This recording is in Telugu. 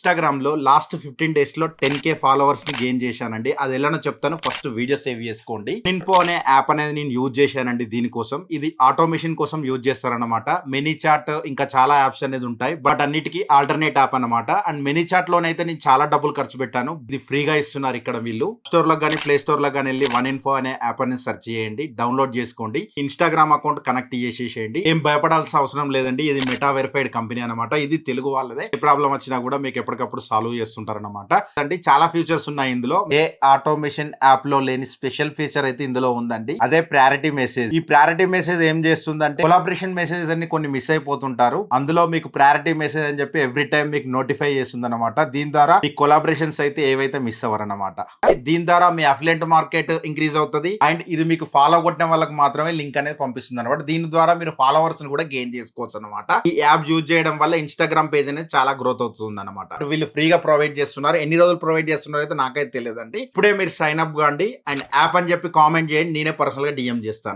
ఇన్స్టాగ్రామ్ లో లాస్ట్ 15 డేస్ లో 10K ఫాలోవర్స్ ని గెయిన్ చేశానండి. అది ఎలానో చెప్తాను. ఫస్ట్ వీడియో సేవ్ చేసుకోండి. ఇన్ఫో అనే యాప్ అనేది నేను యూజ్ చేశానండి. దీనికోసం ఇది ఆటోమేషన్ కోసం యూజ్ చేస్తారన్నమాట. మెనీ చాట్ ఇంకా చాలా యాప్స్ అనేది ఉంటాయి, బట్ అన్నిటికీ ఆల్టర్నేట్ యాప్ అన్నమాట. అండ్ మెనీ చాట్ లోనైతే నేను చాలా డబ్బులు ఖర్చు పెట్టాను. ఇది ఫ్రీగా ఇస్తున్నారు ఇక్కడ వీళ్ళు. స్టోర్ లో కానీ ప్లే స్టోర్ లో కానీ వెళ్ళి వన్ ఇన్ఫో అనే యాప్ అనేది సెర్చ్ చేయండి, డౌన్లోడ్ చేసుకోండి, ఇన్స్టాగ్రామ్ అకౌంట్ కనెక్ట్ చేసేసేయండి. ఏం భయపడాల్సిన అవసరం లేదండి. ఇది మెటా వెరిఫైడ్ కంపెనీ అనమాట. ఇది తెలుగు వాళ్ళదే. ఏ ప్రాబ్లం వచ్చినా కూడా మీకు ఎప్పటికప్పుడు సాల్వ్ చేస్తుంటారు అనమాట. అంటే చాలా ఫీచర్స్ ఉన్నాయి ఇందులో. ఏ ఆటోమేషన్ యాప్ లో లేని స్పెషల్ ఫీచర్ అయితే ఇందులో ఉందండి. అదే ప్రయారిటీ మెసేజ్. ఈ ప్రయారిటీ మెసేజ్ ఏం చేస్తుందంటే కొలాబరేషన్ మెసేజ్ అన్ని కొన్ని మిస్ అయిపోతుంటారు. అందులో మీకు ప్రయారిటీ మెసేజ్ అని చెప్పి ఎవ్రీ టైం మీకు నోటిఫై చేస్తుంది అనమాట. దీని ద్వారా మీ కొలాబరేషన్స్ అయితే ఏవైతే మిస్ అవ్వరు అనమాట. దీని ద్వారా మీ అఫిలియేట్ మార్కెట్ ఇంక్రీజ్ అవుతుంది. అండ్ ఇది మీకు ఫాలో కొట్టిన వాళ్ళకి మాత్రమే లింక్ అనేది పంపిస్తుంది అనమాట. దీని ద్వారా మీరు ఫాలోవర్స్ ని కూడా గెయిన్ చేసుకోవచ్చు అనమాట. ఈ యాప్ యూజ్ చేయడం వల్ల ఇన్స్టాగ్రామ్ పేజ్ అనేది చాలా గ్రోత్ అవుతుంది అనమాట. వీళ్ళు ఫ్రీగా ప్రొవైడ్ చేస్తున్నారు. ఎన్ని రోజులు ప్రొవైడ్ చేస్తున్నారు అయితే నాకైతే తెలియదండి. ఇప్పుడే మీరు సైన్ అప్ కాండి అండ్ యాప్ అని చెప్పి కామెంట్ చేయండి. నేనే పర్సనల్ గా డిఎం చేస్తాను.